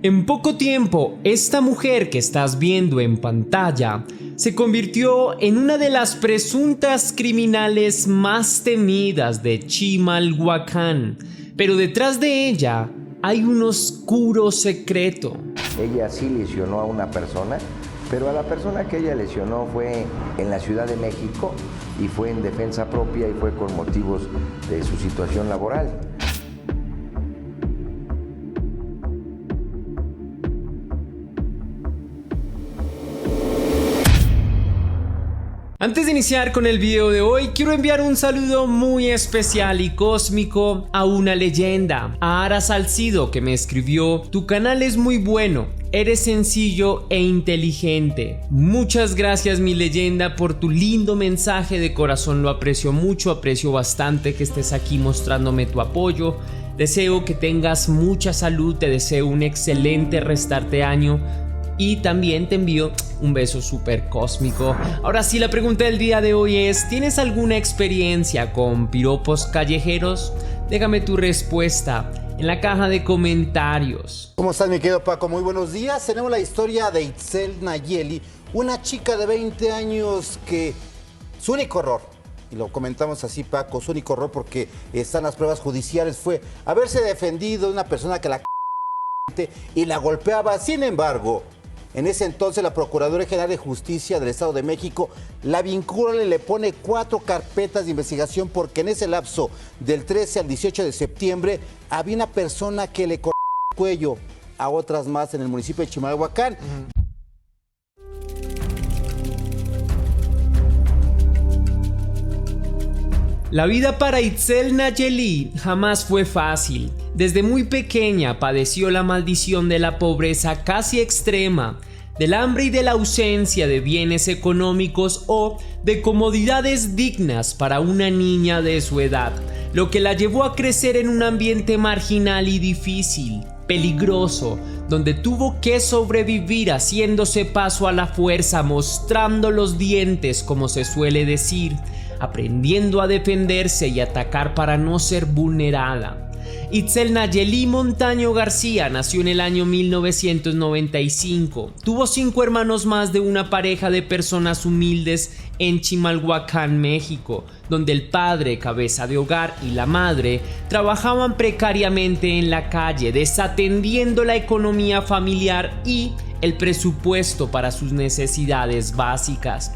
En poco tiempo, esta mujer que estás viendo en pantalla se convirtió en una de las presuntas criminales más temidas de Chimalhuacán, pero detrás de ella hay un oscuro secreto. Ella sí lesionó a una persona, pero a la persona que ella lesionó fue en la Ciudad de México y fue en defensa propia y fue con motivos de su situación laboral. Antes de iniciar con el video de hoy, quiero enviar un saludo muy especial y cósmico a una leyenda, a Ara Salcido, que me escribió: tu canal es muy bueno, eres sencillo e inteligente. Muchas gracias, mi leyenda, por tu lindo mensaje, de corazón lo aprecio mucho, aprecio bastante que estés aquí mostrándome tu apoyo. Deseo que tengas mucha salud, te deseo un excelente restante año. Y también te envío un beso súper cósmico. Ahora sí, la pregunta del día de hoy es: ¿tienes alguna experiencia con piropos callejeros? Déjame tu respuesta en la caja de comentarios. ¿Cómo estás, mi querido Paco? Muy buenos días. Tenemos la historia de Itzel Nayeli, una chica de 20 años que su único error, y lo comentamos así, Paco, su único error, porque están las pruebas judiciales, fue haberse defendido de una persona que la y la golpeaba. Sin embargo, en ese entonces la Procuraduría General de Justicia del Estado de México la vincula y le pone 4 carpetas de investigación, porque en ese lapso del 13 al 18 de septiembre había una persona que le cortó el cuello a otras más en el municipio de Chimalhuacán. La vida para Itzel Nayeli jamás fue fácil. Desde muy pequeña padeció la maldición de la pobreza casi extrema, del hambre y de la ausencia de bienes económicos o de comodidades dignas para una niña de su edad, lo que la llevó a crecer en un ambiente marginal y difícil, peligroso, donde tuvo que sobrevivir haciéndose paso a la fuerza, mostrando los dientes, como se suele decir, aprendiendo a defenderse y atacar para no ser vulnerada. Itzel Nayeli Montaño García nació en el año 1995. Tuvo 5 hermanos más de una pareja de personas humildes en Chimalhuacán, México, donde el padre, cabeza de hogar, y la madre trabajaban precariamente en la calle, desatendiendo la economía familiar y el presupuesto para sus necesidades básicas.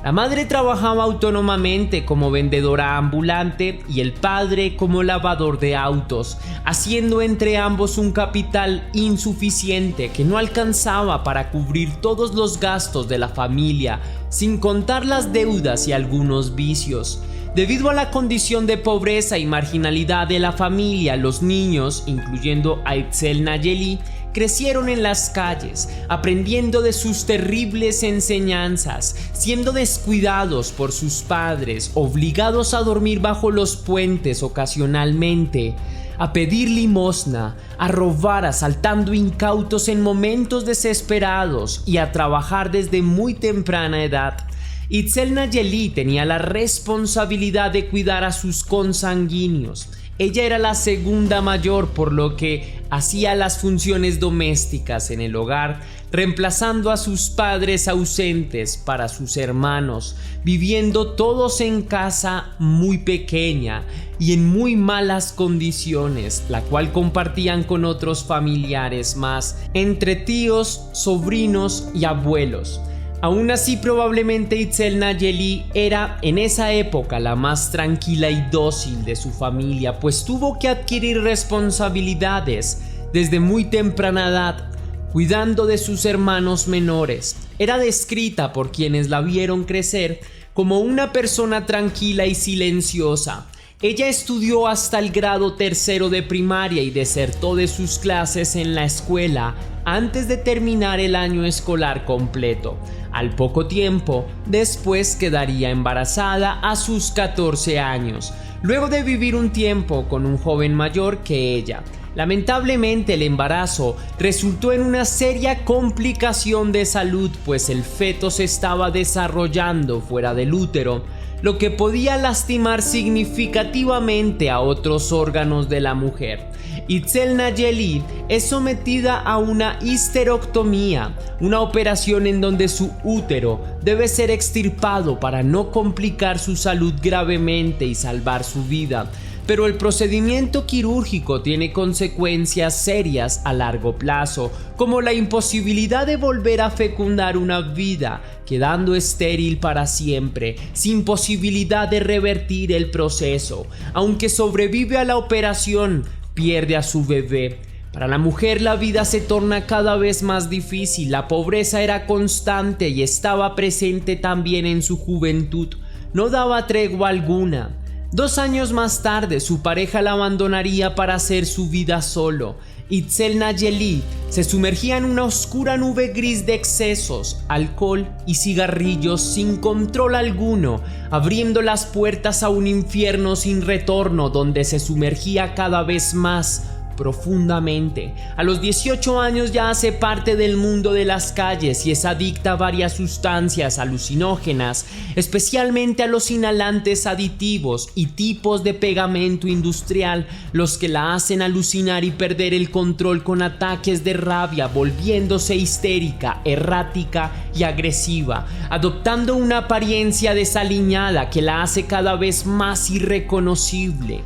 La madre trabajaba autónomamente como vendedora ambulante y el padre como lavador de autos, haciendo entre ambos un capital insuficiente que no alcanzaba para cubrir todos los gastos de la familia, sin contar las deudas y algunos vicios. Debido a la condición de pobreza y marginalidad de la familia, los niños, incluyendo a Itzel Nayeli, crecieron en las calles, aprendiendo de sus terribles enseñanzas, siendo descuidados por sus padres, obligados a dormir bajo los puentes ocasionalmente, a pedir limosna, a robar asaltando incautos en momentos desesperados y a trabajar desde muy temprana edad. Itzel Nayeli tenía la responsabilidad de cuidar a sus consanguíneos. Ella era la segunda mayor, por lo que hacía las funciones domésticas en el hogar, reemplazando a sus padres ausentes para sus hermanos, viviendo todos en casa muy pequeña y en muy malas condiciones, la cual compartían con otros familiares más, entre tíos, sobrinos y abuelos. Aún así, probablemente Itzel Nayeli era en esa época la más tranquila y dócil de su familia, pues tuvo que adquirir responsabilidades desde muy temprana edad, cuidando de sus hermanos menores. Era descrita por quienes la vieron crecer como una persona tranquila y silenciosa. Ella estudió hasta el grado 3º de primaria y desertó de sus clases en la escuela antes de terminar el año escolar completo. Al poco tiempo, después quedaría embarazada a sus 14 años, luego de vivir un tiempo con un joven mayor que ella. Lamentablemente, el embarazo resultó en una seria complicación de salud, pues el feto se estaba desarrollando fuera del útero, lo que podía lastimar significativamente a otros órganos de la mujer. Itzel Nayeli es sometida a una histerectomía, una operación en donde su útero debe ser extirpado para no complicar su salud gravemente y salvar su vida. Pero el procedimiento quirúrgico tiene consecuencias serias a largo plazo, como la imposibilidad de volver a fecundar una vida, quedando estéril para siempre, sin posibilidad de revertir el proceso. Aunque sobrevive a la operación, pierde a su bebé. Para la mujer la vida se torna cada vez más difícil, la pobreza era constante y estaba presente también en su juventud. No daba tregua alguna. 2 años más tarde su pareja la abandonaría para hacer su vida solo. Itzel Nayeli se sumergía en una oscura nube gris de excesos, alcohol y cigarrillos sin control alguno, abriendo las puertas a un infierno sin retorno donde se sumergía cada vez más profundamente. A los 18 años ya hace parte del mundo de las calles y es adicta a varias sustancias alucinógenas, especialmente a los inhalantes aditivos y tipos de pegamento industrial, los que la hacen alucinar y perder el control con ataques de rabia, volviéndose histérica, errática y agresiva, adoptando una apariencia desaliñada que la hace cada vez más irreconocible.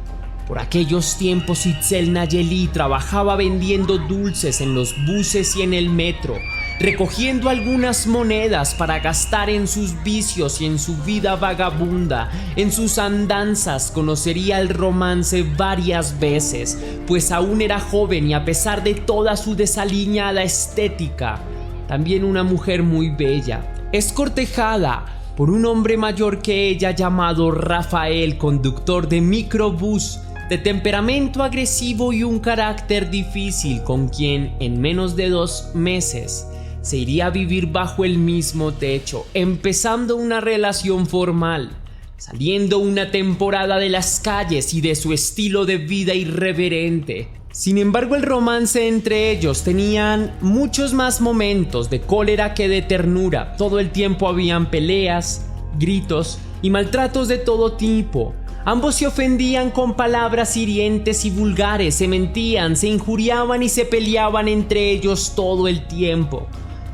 Por aquellos tiempos Itzel Nayeli trabajaba vendiendo dulces en los buses y en el metro, recogiendo algunas monedas para gastar en sus vicios y en su vida vagabunda. En sus andanzas conocería el romance varias veces, pues aún era joven y a pesar de toda su desaliñada estética, también una mujer muy bella. Es cortejada por un hombre mayor que ella llamado Rafael, conductor de microbús, de temperamento agresivo y un carácter difícil, con quien en menos de 2 meses se iría a vivir bajo el mismo techo, empezando una relación formal, saliendo una temporada de las calles y de su estilo de vida irreverente. Sin embargo, el romance entre ellos tenían muchos más momentos de cólera que de ternura. Todo el tiempo habían peleas, gritos y maltratos de todo tipo. Ambos se ofendían con palabras hirientes y vulgares, se mentían, se injuriaban y se peleaban entre ellos todo el tiempo,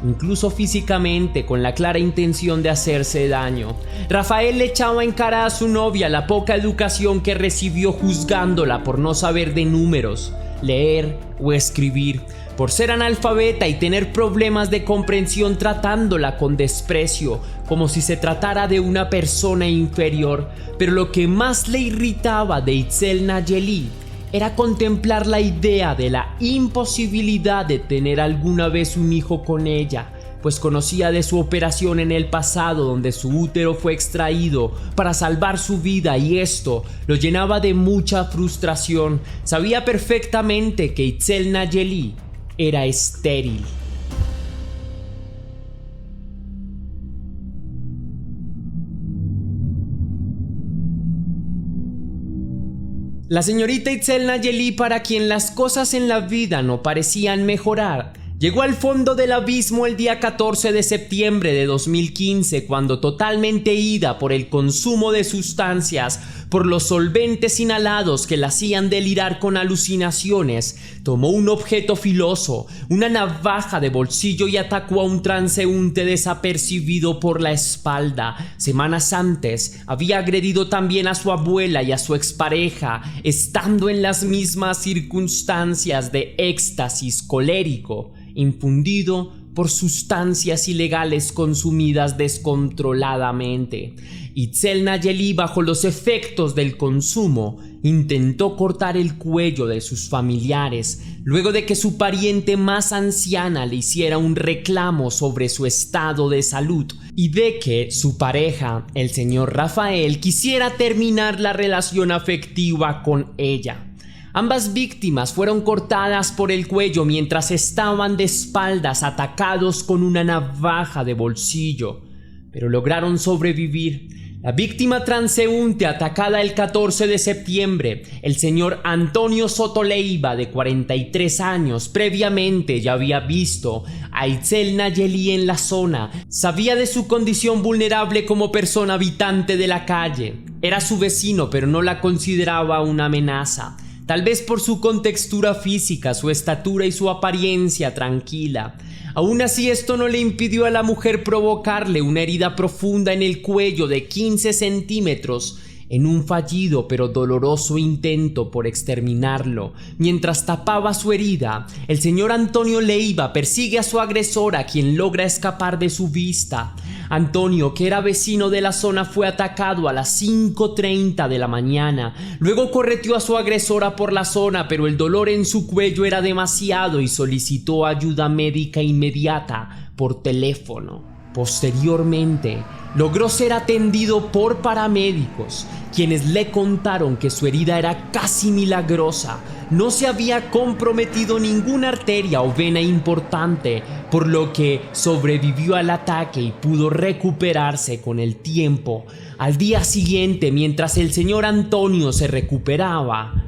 incluso físicamente, con la clara intención de hacerse daño. Rafael le echaba en cara a su novia la poca educación que recibió, juzgándola por no saber de números, leer o escribir, por ser analfabeta y tener problemas de comprensión, tratándola con desprecio, como si se tratara de una persona inferior. Pero lo que más le irritaba de Itzel Nayeli era contemplar la idea de la imposibilidad de tener alguna vez un hijo con ella, pues conocía de su operación en el pasado donde su útero fue extraído para salvar su vida, y esto lo llenaba de mucha frustración. Sabía perfectamente que Itzel Nayeli era estéril. La señorita Itzel Nayeli, para quien las cosas en la vida no parecían mejorar, llegó al fondo del abismo el día 14 de septiembre de 2015, cuando, totalmente ida por el consumo de sustancias, por los solventes inhalados que la hacían delirar con alucinaciones, tomó un objeto filoso, una navaja de bolsillo, y atacó a un transeúnte desapercibido por la espalda. Semanas antes había agredido también a su abuela y a su expareja, estando en las mismas circunstancias de éxtasis colérico, infundido por sustancias ilegales consumidas descontroladamente. Itzel Nayeli, bajo los efectos del consumo, intentó cortar el cuello de sus familiares luego de que su pariente más anciana le hiciera un reclamo sobre su estado de salud y de que su pareja, el señor Rafael, quisiera terminar la relación afectiva con ella. Ambas víctimas fueron cortadas por el cuello mientras estaban de espaldas, atacados con una navaja de bolsillo, pero lograron sobrevivir. La víctima transeúnte atacada el 14 de septiembre, el señor Antonio Soto Leiva, de 43 años, previamente ya había visto a Itzel Nayeli en la zona, sabía de su condición vulnerable como persona habitante de la calle. Era su vecino, pero no la consideraba una amenaza. tal vez por su contextura física, su estatura y su apariencia tranquila. Aún así, esto no le impidió a la mujer provocarle una herida profunda en el cuello de 15 centímetros en un fallido pero doloroso intento por exterminarlo. Mientras tapaba su herida, el señor Antonio Leiva persigue a su agresora, quien logra escapar de su vista. Antonio, que era vecino de la zona, fue atacado a las 5:30 de la mañana. Luego correteó a su agresora por la zona, pero el dolor en su cuello era demasiado y solicitó ayuda médica inmediata por teléfono. Posteriormente, logró ser atendido por paramédicos, quienes le contaron que su herida era casi milagrosa. No se había comprometido ninguna arteria o vena importante, por lo que sobrevivió al ataque y pudo recuperarse con el tiempo. Al día siguiente, mientras el señor Antonio se recuperaba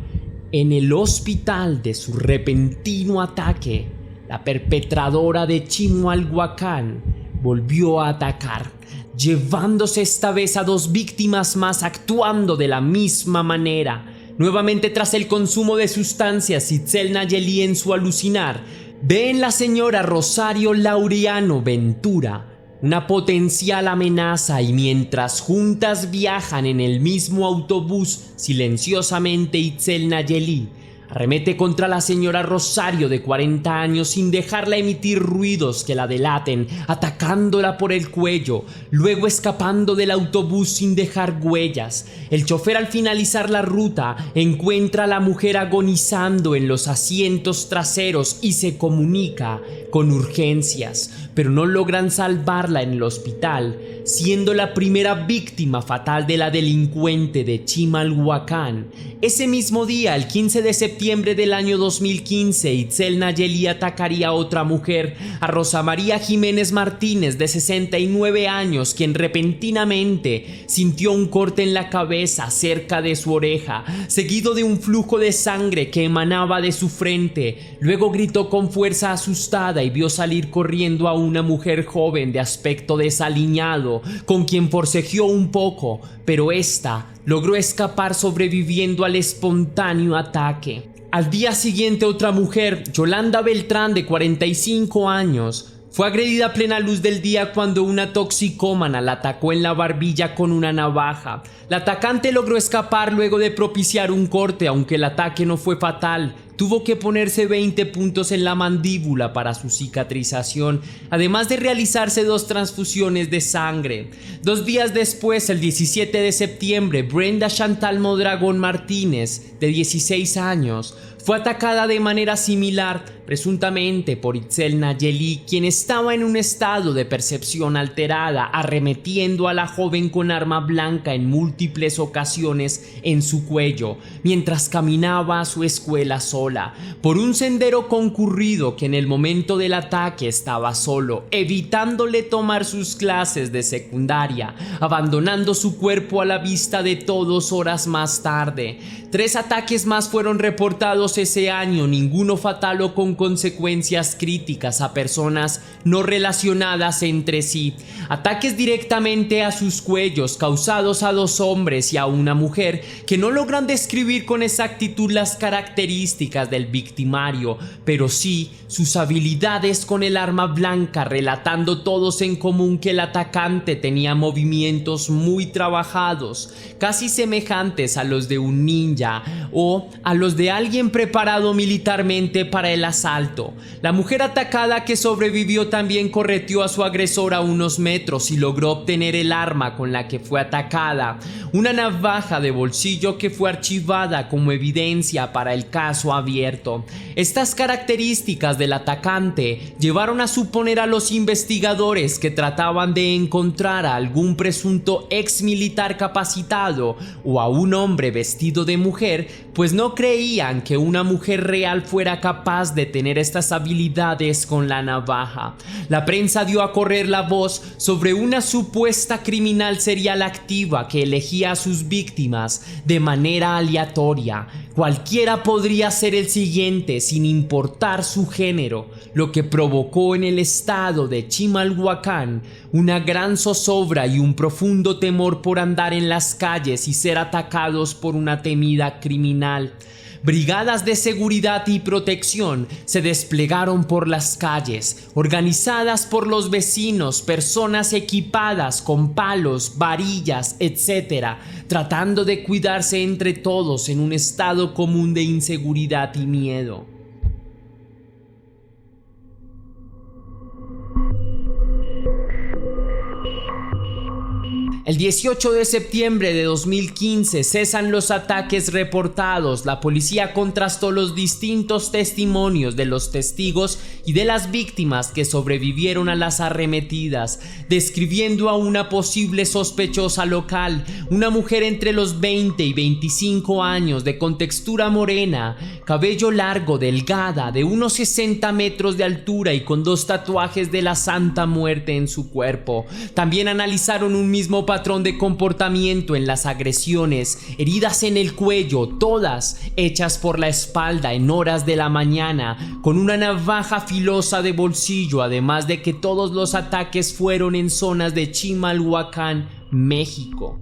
en el hospital de su repentino ataque, la perpetradora de Chimalhuacán volvió a atacar, llevándose esta vez a 2 víctimas más, actuando de la misma manera. Nuevamente, tras el consumo de sustancias, Itzel Nayeli, en su alucinar, ve en la señora Rosario Laureano Ventura una potencial amenaza, y mientras juntas viajan en el mismo autobús, silenciosamente Itzel Nayeli arremete contra la señora Rosario, de 40 años, sin dejarla emitir ruidos que la delaten, atacándola por el cuello, luego escapando del autobús sin dejar huellas. El chofer, al finalizar la ruta, encuentra a la mujer agonizando en los asientos traseros y se comunica con urgencias, pero no logran salvarla en el hospital, siendo la primera víctima fatal de la delincuente de Chimalhuacán. Ese mismo día, el 15 de septiembre del año 2015, Itzel Nayeli atacaría a otra mujer, a Rosa María Jiménez Martínez, de 69 años, quien repentinamente sintió un corte en la cabeza cerca de su oreja, seguido de un flujo de sangre que emanaba de su frente. Luego gritó con fuerza, asustada, y vio salir corriendo a una mujer joven de aspecto desaliñado, con quien forcejeó un poco, pero esta logró escapar, sobreviviendo al espontáneo ataque. Al día siguiente, otra mujer, Yolanda Beltrán, de 45 años, fue agredida a plena luz del día cuando una toxicómana la atacó en la barbilla con una navaja. La atacante logró escapar luego de propiciar un corte, aunque el ataque no fue fatal. Tuvo que ponerse 20 puntos en la mandíbula para su cicatrización, además de realizarse 2 transfusiones de sangre. 2 días después, el 17 de septiembre, Brenda Chantal Mondragón Martínez, de 16 años, fue atacada de manera similar, presuntamente por Itzel Nayeli, quien estaba en un estado de percepción alterada, arremetiendo a la joven con arma blanca en múltiples ocasiones en su cuello, mientras caminaba a su escuela sola, por un sendero concurrido que en el momento del ataque estaba solo, evitándole tomar sus clases de secundaria, abandonando su cuerpo a la vista de todos horas más tarde. 3 ataques más fueron reportados ese año, ninguno fatal o con consecuencias críticas a personas no relacionadas entre sí. Ataques directamente a sus cuellos, causados a 2 hombres y a una mujer, que no logran describir con exactitud las características del victimario, pero sí sus habilidades con el arma blanca, relatando todos en común que el atacante tenía movimientos muy trabajados, casi semejantes a los de un ninja o a los de alguien preparado militarmente para el asalto. La mujer atacada, que sobrevivió, también correteó a su agresor a unos metros y logró obtener el arma con la que fue atacada, una navaja de bolsillo que fue archivada como evidencia para el caso abierto. Estas características del atacante llevaron a suponer a los investigadores que trataban de encontrar a algún presunto ex militar capacitado o a un hombre vestido de mujer, pues no creían que una mujer real fuera capaz de tener estas habilidades con la navaja. La prensa dio a correr la voz sobre una supuesta criminal serial activa que elegía a sus víctimas de manera aleatoria. Cualquiera podría ser el siguiente sin importar su género, lo que provocó en el estado de Chimalhuacán una gran zozobra y un profundo temor por andar en las calles y ser atacados por una temida criminal. brigadas de seguridad y protección se desplegaron por las calles, organizadas por los vecinos, personas equipadas con palos, varillas, etc., tratando de cuidarse entre todos en un estado común de inseguridad y miedo. El 18 de septiembre de 2015 cesan los ataques reportados. La policía contrastó los distintos testimonios de los testigos y de las víctimas que sobrevivieron a las arremetidas, describiendo a una posible sospechosa local, una mujer entre los 20 y 25 años, de contextura morena, cabello largo, delgada, de unos 60 metros de altura y con 2 tatuajes de la Santa Muerte en su cuerpo. También analizaron un mismo patrón de comportamiento en las agresiones, heridas en el cuello, todas hechas por la espalda en horas de la mañana, con una navaja filosa de bolsillo, además de que todos los ataques fueron en zonas de Chimalhuacán, México.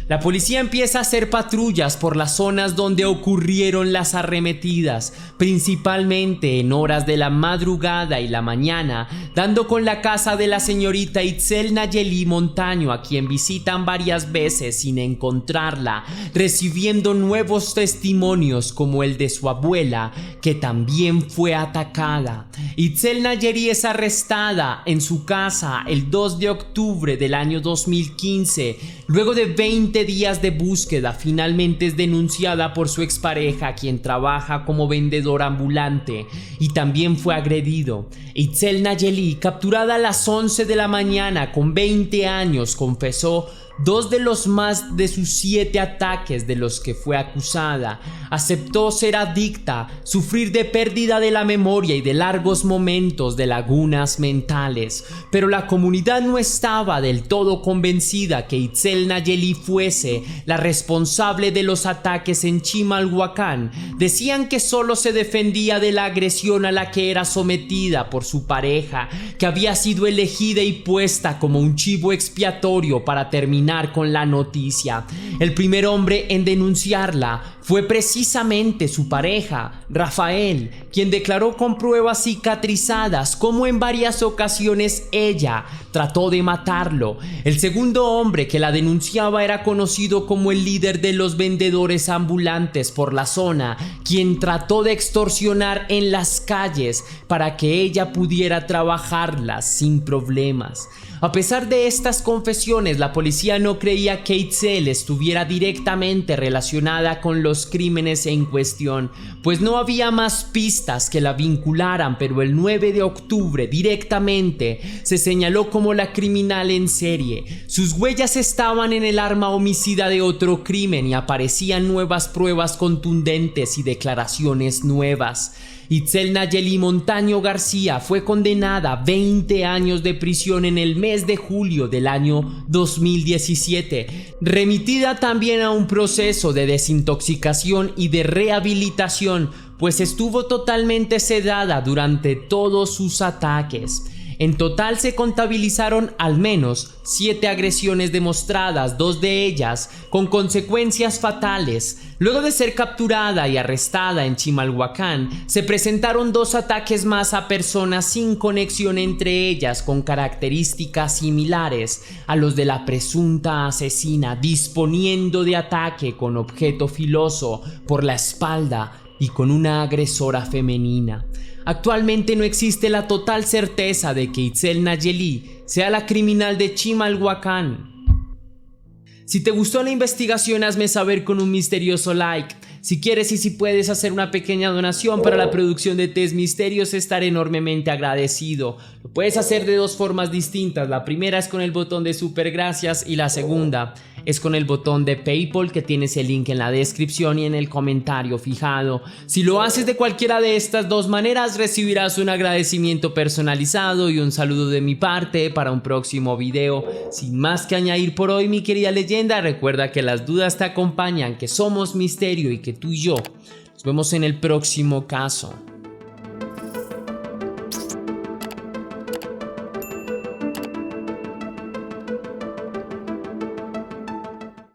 La policía empieza a hacer patrullas por las zonas donde ocurrieron las arremetidas, principalmente en horas de la madrugada y la mañana, dando con la casa de la señorita Itzel Nayeli Montaño, a quien visitan varias veces sin encontrarla, recibiendo nuevos testimonios como el de su abuela, que también fue atacada. Itzel Nayeli es arrestada en su casa el 2 de octubre del año 2015, luego de 20 días de búsqueda. Finalmente es denunciada por su expareja, quien trabaja como vendedor ambulante y también fue agredido. Itzel Nayeli, capturada a las 11 de la mañana con 20 años, confesó 2 de los más de sus 7 ataques de los que fue acusada. Aceptó ser adicta, sufrir de pérdida de la memoria y de largos momentos de lagunas mentales. Pero la comunidad no estaba del todo convencida que Itzel Nayeli fuese la responsable de los ataques en Chimalhuacán. Decían que solo se defendía de la agresión a la que era sometida por su pareja, que había sido elegida y puesta como un chivo expiatorio para terminar con la noticia. El primer hombre en denunciarla fue precisamente su pareja, Rafael, quien declaró con pruebas cicatrizadas cómo en varias ocasiones ella trató de matarlo. El segundo hombre que la denunciaba era conocido como el líder de los vendedores ambulantes por la zona, quien trató de extorsionar en las calles para que ella pudiera trabajarlas sin problemas. A pesar de estas confesiones, la policía no creía que Itzel estuviera directamente relacionada con los crímenes en cuestión, pues no había más pistas que la vincularan, pero el 9 de octubre directamente se señaló como la criminal en serie. Sus huellas estaban en el arma homicida de otro crimen y aparecían nuevas pruebas contundentes y declaraciones nuevas. Itzel Nayeli Montaño García fue condenada a 20 años de prisión en el mes de julio del año 2017, remitida también a un proceso de desintoxicación y de rehabilitación, pues estuvo totalmente sedada durante todos sus ataques. En total se contabilizaron al menos 7 agresiones demostradas, 2 de ellas con consecuencias fatales. Luego de ser capturada y arrestada en Chimalhuacán, se presentaron 2 ataques más a personas sin conexión entre ellas, con características similares a los de la presunta asesina, disponiendo de ataque con objeto filoso por la espalda y con una agresora femenina. Actualmente no existe la total certeza de que Itzel Nayeli sea la criminal de Chimalhuacán. Si te gustó la investigación, hazme saber con un misterioso like. Si quieres y si puedes hacer una pequeña donación para la producción de Test Misterios, estaré enormemente agradecido. Lo puedes hacer de 2 formas distintas. La primera es con el botón de super gracias y la segunda es con el botón de PayPal, que tienes el link en la descripción y en el comentario fijado. Si lo haces de cualquiera de estas 2 maneras, recibirás un agradecimiento personalizado y un saludo de mi parte para un próximo video. Sin más que añadir por hoy, mi querida leyenda, recuerda que las dudas te acompañan, que somos misterio y que tú y yo nos vemos en el próximo caso.